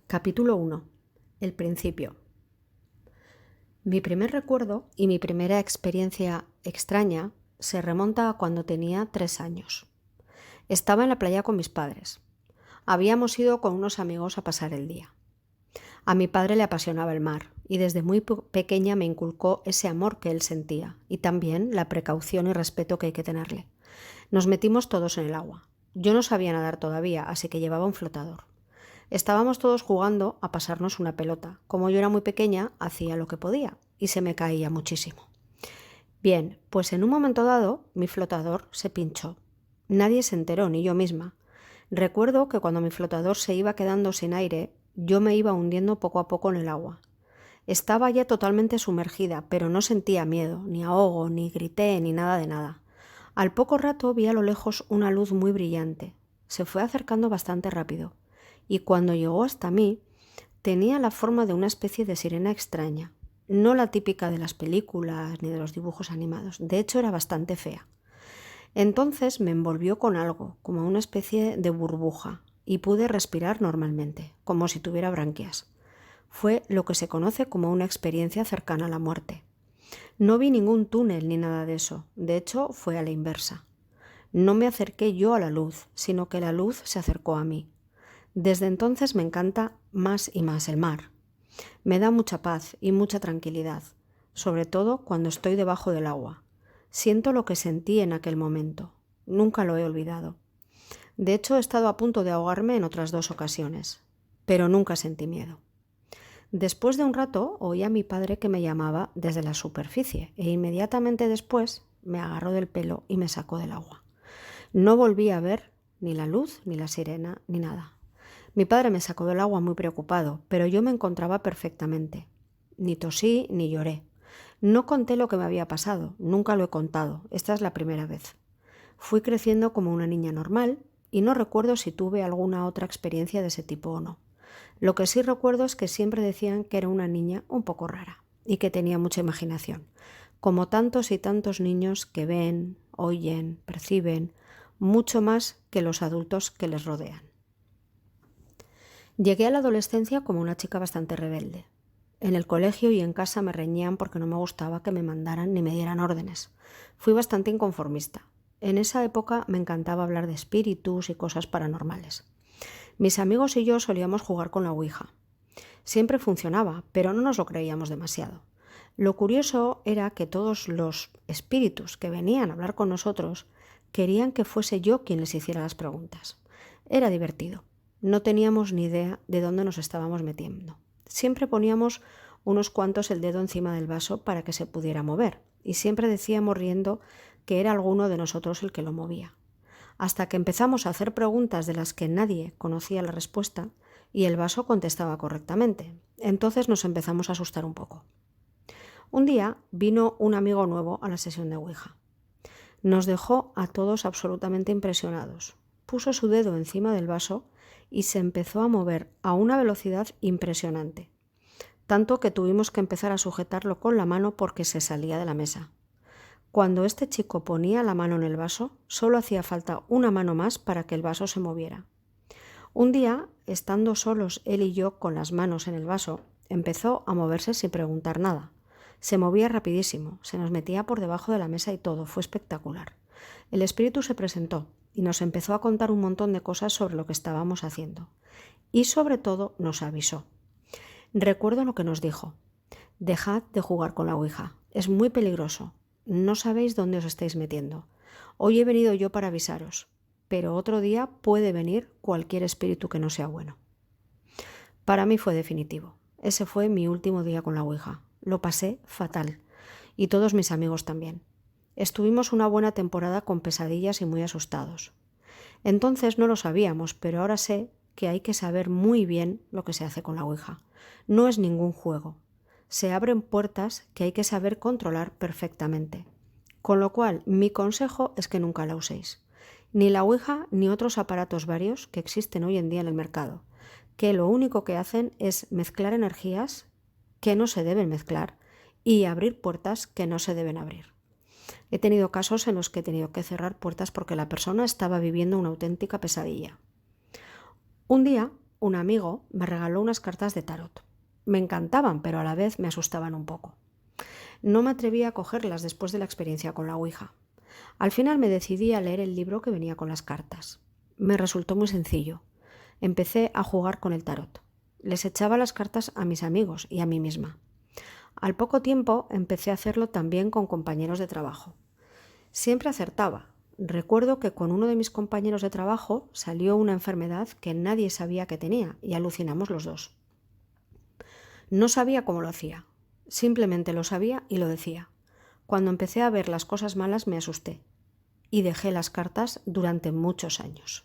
Capítulo 1. El principio. Mi primer recuerdo y mi primera experiencia extraña se remonta a cuando tenía 3 años. Estaba en la playa con mis padres. Habíamos ido con unos amigos a pasar el día. A mi padre le apasionaba el mar y desde muy pequeña me inculcó ese amor que él sentía y también la precaución y respeto que hay que tenerle. Nos metimos todos en el agua. Yo no sabía nadar todavía, así que llevaba un flotador. Estábamos todos jugando a pasarnos una pelota. Como yo era muy pequeña, hacía lo que podía y se me caía muchísimo. Bien, pues en un momento dado mi flotador se pinchó. Nadie se enteró, ni yo misma. Recuerdo que cuando mi flotador se iba quedando sin aire, yo me iba hundiendo poco a poco en el agua. Estaba ya totalmente sumergida, pero no sentía miedo, ni ahogo, ni grité, ni nada de nada. Al poco rato vi a lo lejos una luz muy brillante. Se fue acercando bastante rápido, y cuando llegó hasta mí, tenía la forma de una especie de sirena extraña, no la típica de las películas ni de los dibujos animados. De hecho, era bastante fea. Entonces me envolvió con algo, como una especie de burbuja, y pude respirar normalmente, como si tuviera branquias. Fue lo que se conoce como una experiencia cercana a la muerte. No vi ningún túnel ni nada de eso. De hecho, fue a la inversa. No me acerqué yo a la luz, sino que la luz se acercó a mí. Desde entonces me encanta más y más el mar. Me da mucha paz y mucha tranquilidad, sobre todo cuando estoy debajo del agua. Siento lo que sentí en aquel momento. Nunca lo he olvidado. De hecho, he estado a punto de ahogarme en otras 2 ocasiones, pero nunca sentí miedo. Después de un rato oí a mi padre que me llamaba desde la superficie e inmediatamente después me agarró del pelo y me sacó del agua. No volví a ver ni la luz, ni la sirena, ni nada. Mi padre me sacó del agua muy preocupado, pero yo me encontraba perfectamente. Ni tosí ni lloré. No conté lo que me había pasado, nunca lo he contado, esta es la primera vez. Fui creciendo como una niña normal y no recuerdo si tuve alguna otra experiencia de ese tipo o no. Lo que sí recuerdo es que siempre decían que era una niña un poco rara y que tenía mucha imaginación, como tantos y tantos niños que ven, oyen, perciben, mucho más que los adultos que les rodean. Llegué a la adolescencia como una chica bastante rebelde. En el colegio y en casa me reñían porque no me gustaba que me mandaran ni me dieran órdenes. Fui bastante inconformista. En esa época me encantaba hablar de espíritus y cosas paranormales. Mis amigos y yo solíamos jugar con la Ouija. Siempre funcionaba, pero no nos lo creíamos demasiado. Lo curioso era que todos los espíritus que venían a hablar con nosotros querían que fuese yo quien les hiciera las preguntas. Era divertido. No teníamos ni idea de dónde nos estábamos metiendo. Siempre poníamos unos cuantos el dedo encima del vaso para que se pudiera mover, y siempre decíamos riendo que era alguno de nosotros el que lo movía. Hasta que empezamos a hacer preguntas de las que nadie conocía la respuesta y el vaso contestaba correctamente. Entonces nos empezamos a asustar un poco. Un día vino un amigo nuevo a la sesión de Ouija. Nos dejó a todos absolutamente impresionados. Puso su dedo encima del vaso y se empezó a mover a una velocidad impresionante, tanto que tuvimos que empezar a sujetarlo con la mano porque se salía de la mesa. Cuando este chico ponía la mano en el vaso, solo hacía falta una mano más para que el vaso se moviera. Un día, estando solos él y yo con las manos en el vaso, empezó a moverse sin preguntar nada. Se movía rapidísimo, se nos metía por debajo de la mesa y todo, fue espectacular. El espíritu se presentó y nos empezó a contar un montón de cosas sobre lo que estábamos haciendo. Y sobre todo nos avisó. Recuerdo lo que nos dijo. Dejad de jugar con la Ouija, es muy peligroso. No sabéis dónde os estáis metiendo. Hoy he venido yo para avisaros, pero otro día puede venir cualquier espíritu que no sea bueno. Para mí fue definitivo. Ese fue mi último día con la Ouija. Lo pasé fatal. Y todos mis amigos también. Estuvimos una buena temporada con pesadillas y muy asustados. Entonces no lo sabíamos, pero ahora sé que hay que saber muy bien lo que se hace con la Ouija. No es ningún juego. Se abren puertas que hay que saber controlar perfectamente. Con lo cual, mi consejo es que nunca la uséis. Ni la Ouija ni otros aparatos varios que existen hoy en día en el mercado, que lo único que hacen es mezclar energías que no se deben mezclar y abrir puertas que no se deben abrir. He tenido casos en los que he tenido que cerrar puertas porque la persona estaba viviendo una auténtica pesadilla. Un día, un amigo me regaló unas cartas de tarot. Me encantaban, pero a la vez me asustaban un poco. No me atrevía a cogerlas después de la experiencia con la Ouija. Al final me decidí a leer el libro que venía con las cartas. Me resultó muy sencillo. Empecé a jugar con el tarot. Les echaba las cartas a mis amigos y a mí misma. Al poco tiempo empecé a hacerlo también con compañeros de trabajo. Siempre acertaba. Recuerdo que con uno de mis compañeros de trabajo salió una enfermedad que nadie sabía que tenía y alucinamos los dos. No sabía cómo lo hacía. Simplemente lo sabía y lo decía. Cuando empecé a ver las cosas malas me asusté y dejé las cartas durante muchos años.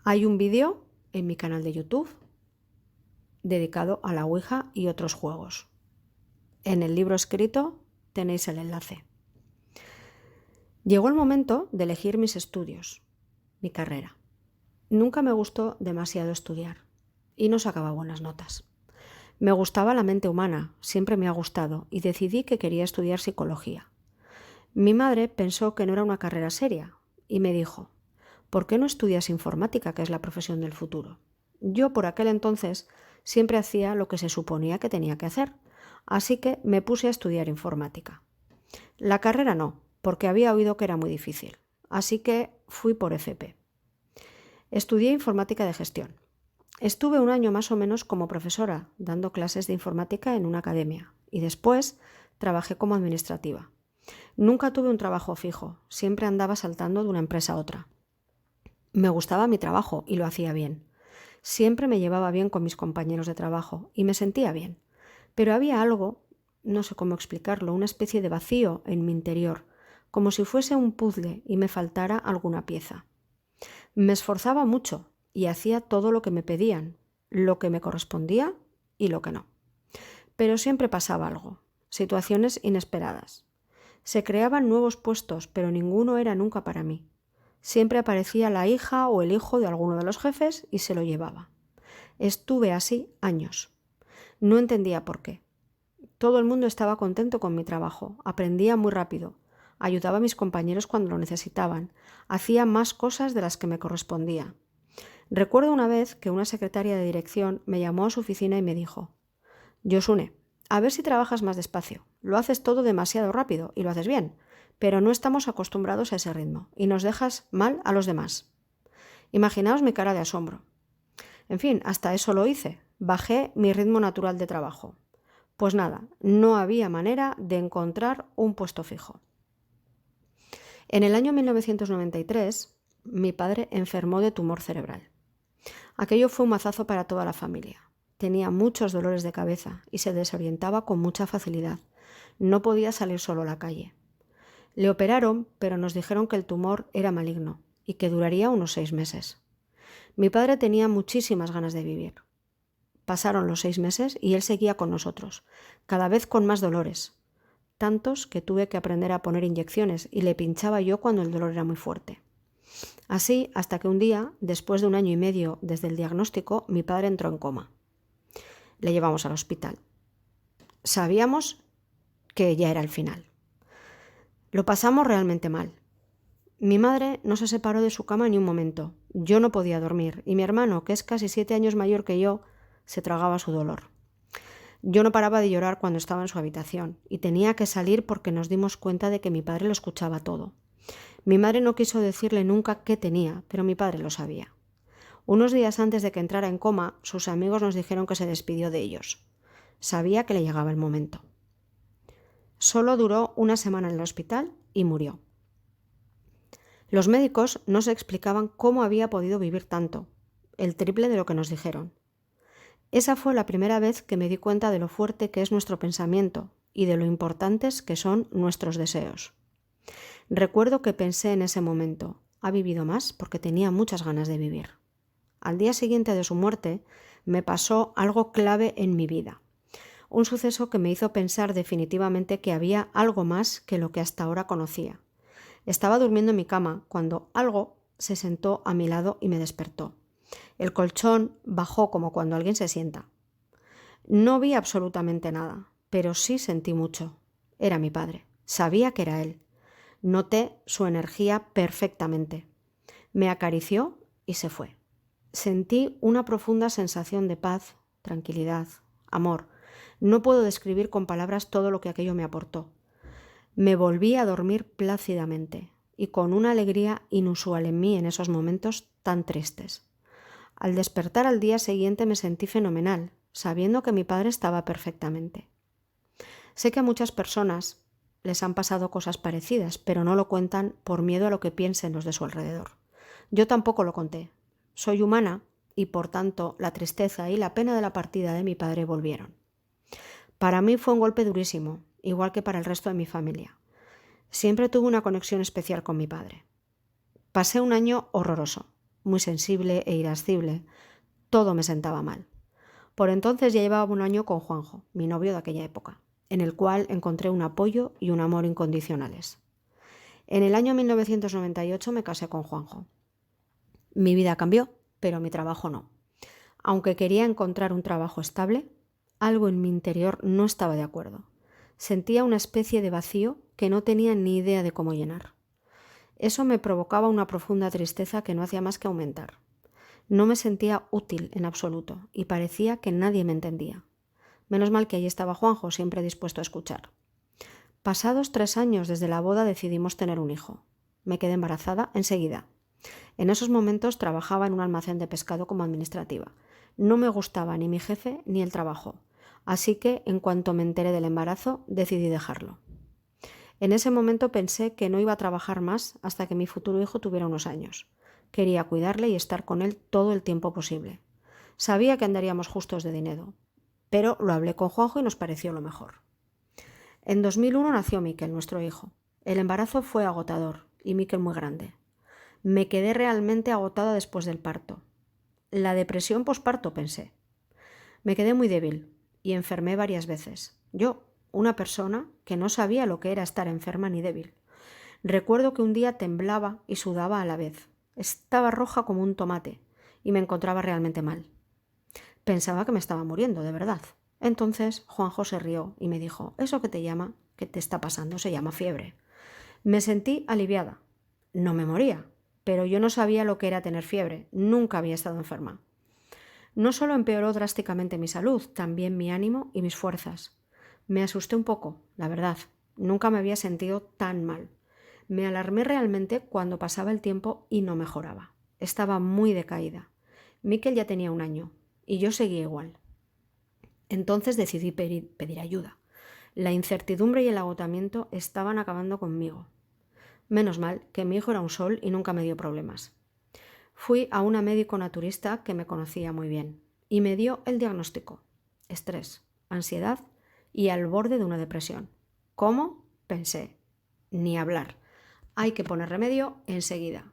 Hay un vídeo en mi canal de YouTube dedicado a la Ouija y otros juegos. En el libro escrito tenéis el enlace. Llegó el momento de elegir mis estudios, mi carrera. Nunca me gustó demasiado estudiar y no sacaba buenas notas. Me gustaba la mente humana, siempre me ha gustado, y decidí que quería estudiar psicología. Mi madre pensó que no era una carrera seria y me dijo: ¿por qué no estudias informática, que es la profesión del futuro? Yo por aquel entonces siempre hacía lo que se suponía que tenía que hacer, así que me puse a estudiar informática. La carrera no, porque había oído que era muy difícil, así que fui por FP. Estudié informática de gestión. Estuve un año más o menos como profesora, dando clases de informática en una academia, y después trabajé como administrativa. Nunca tuve un trabajo fijo, siempre andaba saltando de una empresa a otra. Me gustaba mi trabajo y lo hacía bien. Siempre me llevaba bien con mis compañeros de trabajo y me sentía bien. Pero había algo, no sé cómo explicarlo, una especie de vacío en mi interior, como si fuese un puzzle y me faltara alguna pieza. Me esforzaba mucho y hacía todo lo que me pedían, lo que me correspondía y lo que no. Pero siempre pasaba algo, situaciones inesperadas. Se creaban nuevos puestos, pero ninguno era nunca para mí. Siempre aparecía la hija o el hijo de alguno de los jefes y se lo llevaba. Estuve así años. No entendía por qué. Todo el mundo estaba contento con mi trabajo, aprendía muy rápido, ayudaba a mis compañeros cuando lo necesitaban, hacía más cosas de las que me correspondía. Recuerdo una vez que una secretaria de dirección me llamó a su oficina y me dijo: Josune, a ver si trabajas más despacio. Lo haces todo demasiado rápido y lo haces bien, pero no estamos acostumbrados a ese ritmo y nos dejas mal a los demás. Imaginaos mi cara de asombro. En fin, hasta eso lo hice. Bajé mi ritmo natural de trabajo. Pues nada, no había manera de encontrar un puesto fijo. En el año 1993, mi padre enfermó de tumor cerebral. Aquello fue un mazazo para toda la familia. Tenía muchos dolores de cabeza y se desorientaba con mucha facilidad. No podía salir solo a la calle. Le operaron, pero nos dijeron que el tumor era maligno y que duraría unos 6 meses. Mi padre tenía muchísimas ganas de vivir. Pasaron los 6 meses y él seguía con nosotros, cada vez con más dolores, tantos que tuve que aprender a poner inyecciones y le pinchaba yo cuando el dolor era muy fuerte. Así hasta que un día, después de 1 año y medio desde el diagnóstico, mi padre entró en coma. Le llevamos al hospital. Sabíamos que ya era el final. Lo pasamos realmente mal. Mi madre no se separó de su cama ni un momento. Yo no podía dormir y mi hermano, que es casi 7 años mayor que yo, se tragaba su dolor. Yo no paraba de llorar cuando estaba en su habitación y tenía que salir porque nos dimos cuenta de que mi padre lo escuchaba todo. Mi madre no quiso decirle nunca qué tenía, pero mi padre lo sabía. Unos días antes de que entrara en coma, sus amigos nos dijeron que se despidió de ellos. Sabía que le llegaba el momento. Solo duró 1 semana en el hospital y murió. Los médicos no se explicaban cómo había podido vivir tanto, el triple de lo que nos dijeron. Esa fue la primera vez que me di cuenta de lo fuerte que es nuestro pensamiento y de lo importantes que son nuestros deseos. Recuerdo que pensé en ese momento: ha vivido más porque tenía muchas ganas de vivir. Al día siguiente de su muerte me pasó algo clave en mi vida. Un suceso que me hizo pensar definitivamente que había algo más que lo que hasta ahora conocía. Estaba durmiendo en mi cama cuando algo se sentó a mi lado y me despertó. El colchón bajó como cuando alguien se sienta. No vi absolutamente nada, pero sí sentí mucho. Era mi padre. Sabía que era él. Noté su energía perfectamente. Me acarició y se fue. Sentí una profunda sensación de paz, tranquilidad, amor. No puedo describir con palabras todo lo que aquello me aportó. Me volví a dormir plácidamente y con una alegría inusual en mí en esos momentos tan tristes. Al despertar al día siguiente me sentí fenomenal, sabiendo que mi padre estaba perfectamente. Sé que a muchas personas les han pasado cosas parecidas, pero no lo cuentan por miedo a lo que piensen los de su alrededor. Yo tampoco lo conté. Soy humana y, por tanto, la tristeza y la pena de la partida de mi padre volvieron. Para mí fue un golpe durísimo, igual que para el resto de mi familia. Siempre tuve una conexión especial con mi padre. Pasé un año horroroso, muy sensible e irascible. Todo me sentaba mal. Por entonces ya llevaba un año con Juanjo, mi novio de aquella época, en el cual encontré un apoyo y un amor incondicionales. En el año 1998 me casé con Juanjo. Mi vida cambió, pero mi trabajo no. Aunque quería encontrar un trabajo estable, algo en mi interior no estaba de acuerdo. Sentía una especie de vacío que no tenía ni idea de cómo llenar. Eso me provocaba una profunda tristeza que no hacía más que aumentar. No me sentía útil en absoluto y parecía que nadie me entendía. Menos mal que allí estaba Juanjo, siempre dispuesto a escuchar. Pasados 3 años desde la boda decidimos tener un hijo. Me quedé embarazada enseguida. En esos momentos trabajaba en un almacén de pescado como administrativa. No me gustaba ni mi jefe ni el trabajo, así que en cuanto me enteré del embarazo decidí dejarlo. En ese momento pensé que no iba a trabajar más hasta que mi futuro hijo tuviera unos años. Quería cuidarle y estar con él todo el tiempo posible. Sabía que andaríamos justos de dinero, pero lo hablé con Juanjo y nos pareció lo mejor. En 2001 nació Miquel, nuestro hijo. El embarazo fue agotador y Miquel muy grande. Me quedé realmente agotada después del parto. La depresión posparto, pensé. Me quedé muy débil y enfermé varias veces. Yo, una persona que no sabía lo que era estar enferma ni débil. Recuerdo que un día temblaba y sudaba a la vez. Estaba roja como un tomate y me encontraba realmente mal. Pensaba que me estaba muriendo, de verdad. Entonces Juanjo se rió y me dijo: «Eso que te está pasando, se llama fiebre». Me sentí aliviada. No me moría, pero yo no sabía lo que era tener fiebre. Nunca había estado enferma. No solo empeoró drásticamente mi salud, también mi ánimo y mis fuerzas. Me asusté un poco, la verdad. Nunca me había sentido tan mal. Me alarmé realmente cuando pasaba el tiempo y no mejoraba. Estaba muy decaída. Miquel ya tenía 1 año y yo seguía igual. Entonces decidí pedir ayuda. La incertidumbre y el agotamiento estaban acabando conmigo. Menos mal que mi hijo era un sol y nunca me dio problemas. Fui a una médico naturista que me conocía muy bien y me dio el diagnóstico: estrés, ansiedad y al borde de una depresión. ¿Cómo? Pensé. Ni hablar. Hay que poner remedio enseguida.